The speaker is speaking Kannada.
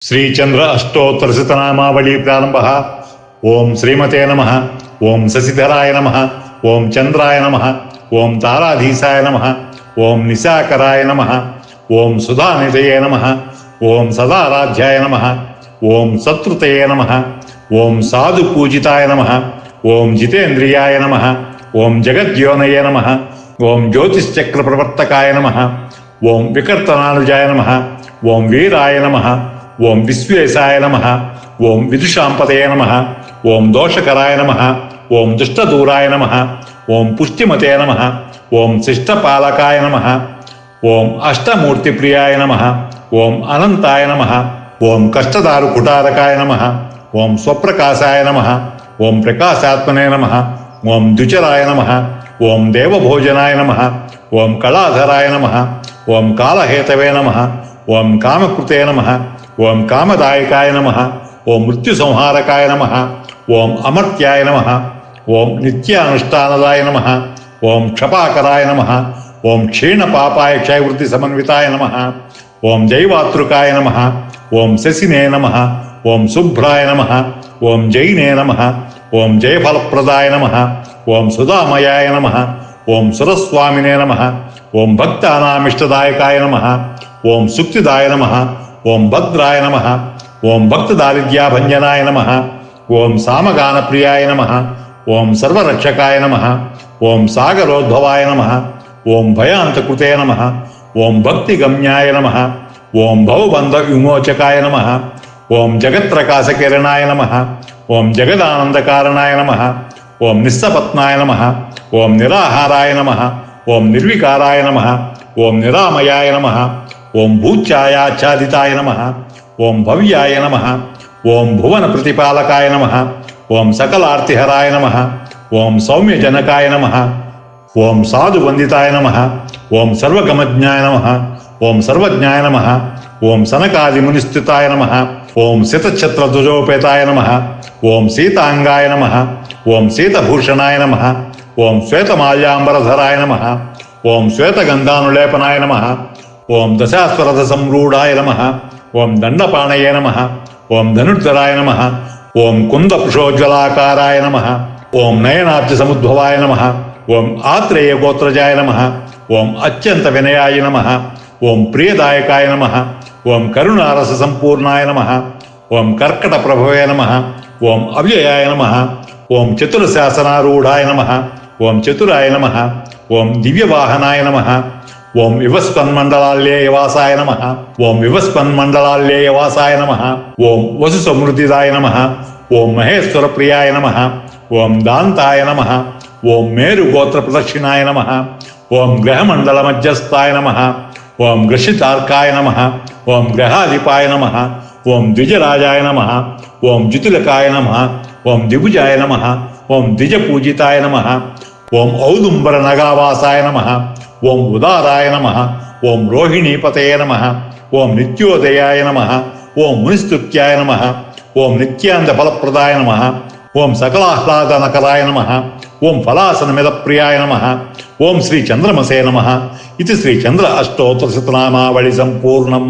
ಶ್ರೀಚಂದ್ರ ಅಷ್ಟೋತ್ತರಶತನಾಮಾವಳಿ ಪ್ರಾರಂಭ. ಓಂ ಶ್ರೀಮತೆ ನಮಃ. ಓಂ ಶಶಿಧರಾಯ ನಮಃ. ಓಂ ಚಂದ್ರಾಯ ನಮಃ. ಓಂ ತಾರಾಧೀಸಾಯ ನಮಃ. ಓಂ ನಿಶಾಕರಾಯ ನಮಃ. ಓಂ ಸುಧಾನಿಧಯೇ ನಮಃ. ಓಂ ಸದಾರಾಧ್ಯಾಯ ನಮಃ. ಓಂ ಸತ್ರುತಯೇ ನಮಃ. ಓಂ ಸಾಧು ಪೂಜಿತಾಯ ನಮಃ. ಓಂ ಜಿತೇಂದ್ರಿಯಾಯ ನಮಃ. ಓಂ ಜಗದ್ಯೋನಯೇ ನಮಃ. ಓಂ ಜ್ಯೋತಿಶ್ಚಕ್ರ ಪ್ರವರ್ತಕಾಯ ನಮಃ. ಓಂ ವಿಕರ್ತನಾನುಜಾಯ ನಮಃ. ಓಂ ವೀರಾಯ ನಮಃ. ಓಂ ವಿಶ್ವೇಶಾಯ ನಮಃ. ಓಂ ವಿದುಷಾಂಪತಯೇ ನಮಃ. ಓಂ ದೋಷಕರಾಯ ನಮಃ. ಓಂ ದುಷ್ಟದೂರಾಯ ನಮಃ. ಓಂ ಪುಷ್ಟಿಮತೇ ನಮಃ. ಓಂ ಶಿಷ್ಟಪಾಲಕಾಯ ನಮಃ. ಓಂ ಅಷ್ಟಮೂರ್ತಿಪ್ರಿಯಾಯ ನಮಃ. ಓಂ ಅನಂತಾಯ ನಮಃ. ಓಂ ಕಷ್ಟದಾರು ಕುಟಾರಕಾಯ ನಮಃ. ಓಂ ಸ್ವಪ್ರಕಾಶಾಯ ನಮಃ. ಓಂ ಪ್ರಕಾಶಾತ್ಮನೇ ನಮಃ. ಓಂ ದ್ವಿಚರಾಯ ನಮಃ. ಓಂ ದೇವಭೋಜನಾಯ ನಮಃ. ಓಂ ಕಳಾಧರಾಯ ನಮಃ. ಓಂ ಕಾಲಹೇತವೇ ನಮಃ. ಓಂ ಕಾಮಕೃತೆ ನಮಃ. ಓಂ ಕಾಮದಾಯಕಾಯ ನಮಃ. ಓಂ ಮೃತ್ಯುಸಂಹಾರಕಾಯ ನಮಃ. ಓಂ ಅಮರ್ತ್ಯಾಯ ನಮಃ. ಓಂ ನಿತ್ಯಾನುಷ್ಠಾನದಾಯ ನಮಃ. ಓಂ ಕ್ಷಪಾಕರಾಯ ನಮಃ. ಓಂ ಕ್ಷೀಣಪಾಪಾಯ ಕ್ಷಯವೃತ್ತಿ ಸಮನ್ವಿತಾಯ ನಮಃ. ಓಂ ಜೈವಾತೃಕಾಯ ನಮಃ. ಓಂ ಶಶಿನೇ ನಮಃ. ಓಂ ಶುಭ್ರಾಯ ನಮಃ. ಓಂ ಜೈನೇ ನಮಃ. ಓಂ ಜಯಫಲಪ್ರದಾಯ ನಮಃ. ಓಂ ಸುಧಾಮಯಾಯ ನಮಃ. ಓಂ ಸುರಸ್ವಾಮಿನೇ ನಮಃ. ಓಂ ಭಕ್ತಾನಾಮಿಷ್ಟದಾಯಕಾಯ ನಮಃ. ಓಂ ಸುಕ್ತಿದಾಯ ನಮಃ. ಓಂ ಭದ್ರಾಯ ನಮಃ. ಓಂ ಭಕ್ತದಾರಿದ್ರ್ಯಾಭಂಜನಾಯ ನಮಃ. ಓಂ ಸಾಮಗಾನಪ್ರಿಯಾಯ ನಮಃ. ಓಂ ಸರ್ವರಕ್ಷಕಾಯ ನಮಃ. ಓಂ ಸಾಗರೋದ್ಭವಾಯ ನಮಃ. ಓಂ ಭಯಾಂತಕೃತೆ ನಮಃ. ಓಂ ಭಕ್ತಿಗಮ್ಯಾಯ ನಮಃ. ಓಂ ಭವಬಂಧ ವಿಮೋಚಕಾಯ ನಮಃ. ಓಂ ಜಗತ್ಪ್ರಕಾಶಕಿರಣಾಯ ನಮಃ. ಓಂ ಜಗದಾನಂದಕಾರಣಾಯ ನಮಃ. ಓಂ ನಿಸ್ಸಪತ್ನಾಯ ನಮಃ. ಓಂ ನಿರಾಹಾರಾಯ ನಮಃ. ಓಂ ನಿರ್ವಿಕಾರಾಯ ನಮಃ. ಓಂ ನಿರಾಮಯಾಯ ನಮಃ. ಓಂ ಭೂಚ್ಛಾಯಾಚ್ಛಾದಿತಾಯ ನಮಃ. ಓಂ ಭವ್ಯಾಯ ನಮಃ. ಓಂ ಭುವನ ಪ್ರತಿಪಾಲಕಾಯ ನಮಃ. ಓಂ ಸಕಲಾರ್ತಿಹರಾಯ ನಮಃ. ಓಂ ಸೌಮ್ಯಜನಕಾಯ ನಮಃ. ಓಂ ಸಾಧುವಂದಿತಾಯ ನಮಃ. ಓಂ ಸರ್ವಗಮಜ್ಞಾಯ ನಮಃ. ಓಂ ಸರ್ವಜ್ಞಾಯ ನಮಃ. ಓಂ ಸನಕಾದಿಮುನಿಸ್ತುತಾಯ ನಮಃ. ಓಂ ಶತಛತ್ರಧ್ವಜೋಪೇತಾಯ ನಮಃ. ಓಂ ಸೀತಾಂಗಾಯ ನಮಃ. ಓಂ ಶೀತಭೂಷಣಾಯ ನಮಃ. ಓಂ ಶ್ವೇತಮಾಲ್ಯಾಂಬರಧರಾಯ ನಮಃ. ಓಂ ಶ್ವೇತಗಂಧಾನುಲೇಪನಾಯ ನಮಃ. ಓಂ ದಶಾಸ್ವರದ ಸಂರೂಢಾಯ ನಮಃ. ಓಂ ದಂಡಪಾಣಯೇ ನಮಃ. ಓಂ ಧನುರ್ಧರಾಯ ನಮಃ. ಓಂ ಕುಂದಪುಷೋಜ್ವಲಾಕಾರಾಯ ನಮಃ. ಓಂ ನಯನಾಬ್ಜ ಸಮುದ್ಭವಾಯ ನಮಃ. ಓಂ ಆತ್ರೇಯ ಗೋತ್ರಜಾಯ ನಮಃ. ಓಂ ಅತ್ಯಂತ ವಿನಯಾಯ ನಮಃ. ಓಂ ಪ್ರಿಯದಾಯಕಾಯ ನಮಃ. ಓಂ ಕರುಣಾರಸ ಸಂಪೂರ್ಣಾಯ ನಮಃ. ಓಂ ಕರ್ಕಟ ಪ್ರಭವೇ ನಮಃ. ಓಂ ಅವ್ಯಯಾಯ ನಮಃ. ಓಂ ಚತುರಶಾಸನಾರೂಢಾಯ ನಮಃ. ಓಂ ಚತುರಾಯ ನಮಃ. ಓಂ ದಿವ್ಯವಾಹನಾಯ ನಮಃ. ಓಂ ವಿವಸ್ಪನ್ಮಂಡಲಾಲ್ಯೇಯವಾಸಾಯ ನಮಃ. ಓಂ ವಿವಸ್ಪನ್ಮಂಡಲಾಲ್ಯೇಯವಾಸಾಯ ನಮಃ. ಓಂ ವಸು ಸಮೃದ್ಧಿದಾಯ ನಮಃ. ಓಂ ಮಹೇಶ್ವರ ಪ್ರಿಯಾಯ ನಮಃ. ಓಂ ದಾಂತಾಯ ನಮಃ. ಓಂ ಮೇರು ಗೋತ್ರ ಪ್ರದಕ್ಷಿಣಾಯ ನಮಃ. ಓಂ ಗ್ರಹಮಂಡಲ ಮಧ್ಯಸ್ಥಾಯ ನಮಃ. ಓಂ ಗ್ರಶಿತಾರ್ಕಾಯ ನಮಃ. ಓಂ ಗ್ರಹಾಧಿಪಾಯ ನಮಃ. ಓಂ ದ್ವಿಜರಾಜಾಯ ನಮಃ. ಓಂ ಜ್ಯುತಿಲಕಾಯ ನಮಃ. ಓಂ ದ್ವಿಭುಜಾಯ ನಮಃ. ಓಂ ದ್ವಿಜಪೂಜಿತಾಯ ನಮಃ. ಓಂ ಔದುಂಬರ ನಗಾವಾಸಾಯ ನಮಃ. ಓಂ ಉದಾರಾಯ ನಮಃ. ಓಂ ರೋಹಿಣೀಪತಯೇ ನಮಃ. ಓಂ ನಿತ್ಯೋದಯಾಯ ನಮಃ. ಓಂ ಮುನಿಸ್ತುತ್ಯಾಯ ನಮಃ. ಓಂ ನಿತ್ಯಾಂದ ಫಲಪ್ರದಾಯ ನಮಃ. ಓಂ ಸಕಲಾಹ್ಲಾದನಕರಾಯ ನಮಃ. ಓಂ ಫಲಾಸನಮಿದಪ್ರಿಯಾಯ ನಮಃ. ಓಂ ಶ್ರೀ ಚಂದ್ರಮಸೇ ನಮಃ. ಇತಿ ಶ್ರೀ ಚಂದ್ರ ಅಷ್ಟೋತ್ತರಶತನಾಮಾವಳಿ ಸಂಪೂರ್ಣಂ.